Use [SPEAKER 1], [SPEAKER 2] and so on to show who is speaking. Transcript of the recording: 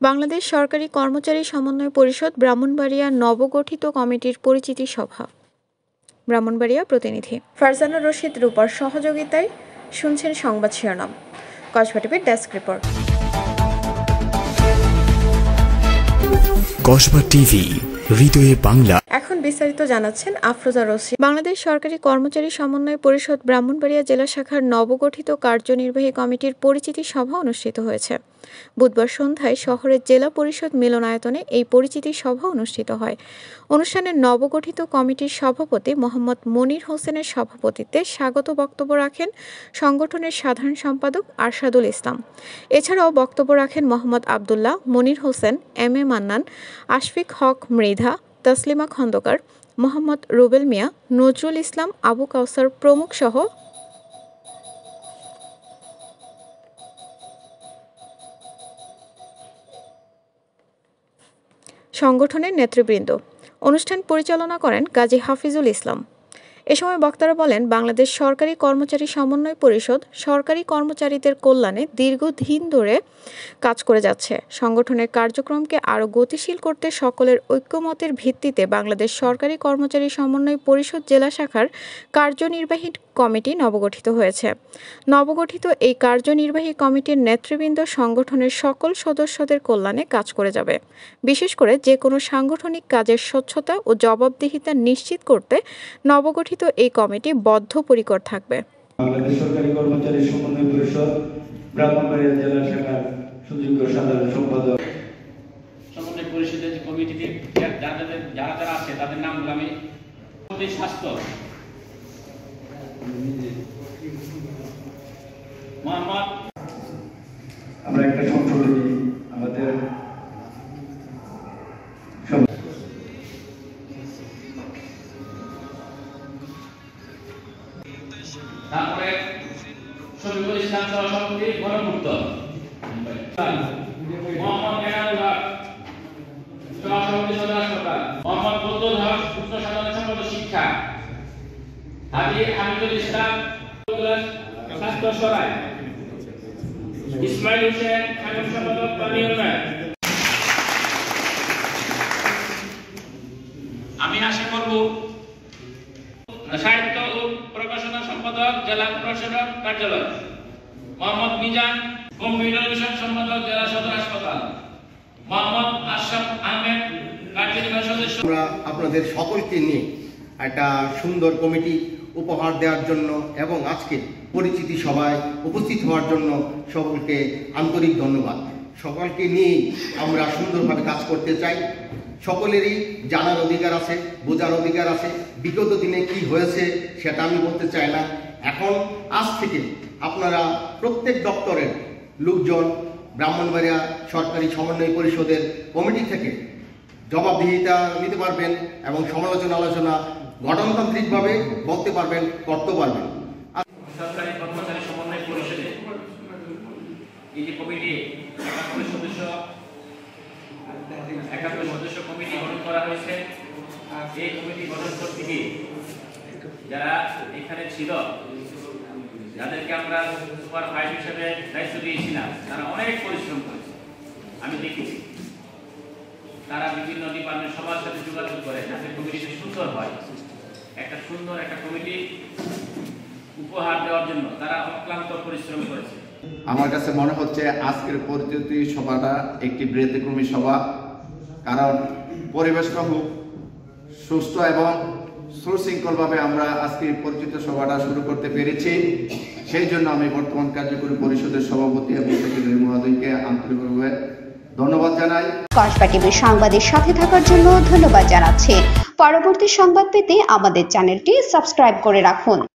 [SPEAKER 1] বাংলাদেশ সরকারি কর্মচারী সমন্বয় পরিষদ ব্রাহ্মণবাড়িয়া নবগঠিত কমিটির পরিচিতি সভা। ব্রাহ্মণবাড়িয়া প্রতিনিধি ফারজানা রশিদ রূপার সহযোগিতায় শুনছেন সংবাদ শিরোনাম। কসবা টিভির ডেস্ক রিপোর্ট।
[SPEAKER 2] কসবা টিভি, হৃদয়ে বাংলা।
[SPEAKER 1] এখন বিস্তারিত জানাচ্ছেন আফরোজা রশিদ। বাংলাদেশ সরকারি কর্মচারী সমন্বয় পরিষদ ব্রাহ্মণবাড়িয়া জেলা শাখার নবগঠিত কার্যনির্বাহী কমিটির পরিচিতি সভা অনুষ্ঠিত হয়েছে। বুধবার সন্ধ্যায় শহরের জেলা পরিষদ মিলনায়তনে এই পরিচিতি সভা অনুষ্ঠিত হয়। অনুষ্ঠানে নবগঠিত কমিটির সভাপতি মোহাম্মদ মনির হোসেনের সভাপতিত্বে স্বাগত বক্তব্য রাখেন সংগঠনের সাধারণ সম্পাদক আরশাদুল ইসলাম। এছাড়াও বক্তব্য রাখেন মোহাম্মদ আবদুল্লাহ, মনির হোসেন, এম এ মান্নান, আশফিক হক মৃধা, তসলিমা খন্দকার, মোহাম্মদ রুবেল মিয়া, নজরুল ইসলাম, আবু কাউসার প্রমুখ সহ সংগঠনের নেতৃবৃন্দ। অনুষ্ঠান পরিচালনা করেন গাজী হাফিজুল ইসলাম। এ সময় বক্তারা বলেন, বাংলাদেশ সরকারি কর্মচারী সমন্বয় পরিষদ সরকারি কর্মচারীদের কল্যাণে দীর্ঘদিন ধরে কাজ করে যাচ্ছে। সংগঠনের কার্যক্রমকে আরও গতিশীল করতে সকলের ঐক্যমতের ভিত্তিতে বাংলাদেশ সরকারি কর্মচারী সমন্বয় পরিষদ জেলা শাখার কার্যনির্বাহী কমিটি নবগঠিত হয়েছে। নবগঠিত এই কার্যনির্বাহী কমিটির নেতৃবৃন্দ সংগঠনের সকল সদস্যদের কল্যাণে কাজ করে যাবে। বিশেষ করে যে কোনো সাংগঠনিক কাজের স্বচ্ছতা ও জবাবদিহিতা নিশ্চিত করতে নবগঠিত এই কমিটি বদ্ধপরিকর থাকবে।
[SPEAKER 3] বাংলাদেশ সরকারি কর্মচারী সমন্বয় পরিষদ ব্রাহ্মণবাড়িয়া জেলা শাখার সুযোগ্য সাধারণ সম্পাদক
[SPEAKER 4] সমন্বয় পরিষদের যে কমিটিতে যারা আছে তাদের নামগুলো আমি স্বাস্থ্য মোহাম্মদ।
[SPEAKER 3] আমরা একটা সংশোধনী আমাদের
[SPEAKER 4] তারপরে শফিকুল ইসলাম সভাপতি গণমুক্ত, মোহাম্মদ এনামুল হক সভাপতি সদর হাসপাতাল, মোহাম্মদ বদরুল হক যুগ্ম সাধারণ সম্পাদক শিক্ষা, হাজী হামিদুল ইসলাম স্বাস্থ্য সরাই, ইসমাইল হোসেন সাধারণ সম্পাদক পানি উন্নয়ন। আমি আশা করব সাহিত্য ও প্রকাশনা সম্পাদক জেলা প্রশাসক কার্যালয়, মোহাম্মদ মিজান কম্পিউটার বিষয়ক সম্পাদক জেলা সদর হাসপাতাল, মোহাম্মদ আশরাফ আহমেদ কার্যনির্বাহী সদস্য।
[SPEAKER 5] আমরা আপনাদের সকলকে নিয়ে একটা সুন্দর কমিটি উপহার দেওয়ার জন্য এবং আজকে পরিচিতি সভায় উপস্থিত হওয়ার জন্য সকলকে আন্তরিক ধন্যবাদ। সকলকে নিয়ে আমরা সুন্দরভাবে কাজ করতে চাই। সকলেরই জানার অধিকার আছে, বোঝার অধিকার আছে। বিগত দিনে কি হয়েছে সেটা আমি বলতে চাই না। এখন আজ থেকে আপনারা প্রত্যেক দপ্তরের লোকজন ব্রাহ্মণবাড়িয়া সরকারি সমন্বয় পরিষদের কমিটি থেকে জবাবদিহিতা নিতে পারবেন এবং সমালোচনা আলোচনা গণতান্ত্রিকভাবে বলতে পারবেন, করতে পারবেন।
[SPEAKER 4] সরকারি কর্মচারী সমন্বয় পরিষদে এই যে কমিটি 71 সদস্য কমিটি গঠন করা হয়েছে। এই কমিটি গঠন করতে গিয়ে যারা এখানে ছিল, যাদেরকে আমরা সুপার ফাইভ হিসেবে দায়িত্ব দিয়েছিলাম, তারা অনেক পরিশ্রম করেছে। আমি দেখেছি তারা বিভিন্ন ডিপার্টমেন্ট সবার সাথে যোগাযোগ করে যাতে কমিটিটি সুন্দর হয়। একটা সুন্দর একটা কমিটি উপহার দেওয়ার জন্য তারা অক্লান্ত পরিশ্রম করেছে।
[SPEAKER 6] আমার কাছে মনে হচ্ছে আজকের পরিচিতি সভাটা একটি ব্যতিক্রমী সভা, কারণ পরিবেশটা খুব সুস্থ এবং সুশৃঙ্খলভাবে আমরা আজকে পরিচিত সভাটা শুরু করতে পেরেছি। সেই জন্য আমি বর্তমান কার্যকরী পরিষদের সভাপতি এবং সেক্রেটারি মহোদয়কে আন্তরিকভাবে ধন্যবাদ জানাই।
[SPEAKER 7] কসবা টিভির সংবাদের সাথে থাকার জন্য ধন্যবাদ জানাচ্ছি। পরবর্তী সংবাদ পেতে আমাদের চ্যানেলটি সাবস্ক্রাইব করে রাখুন।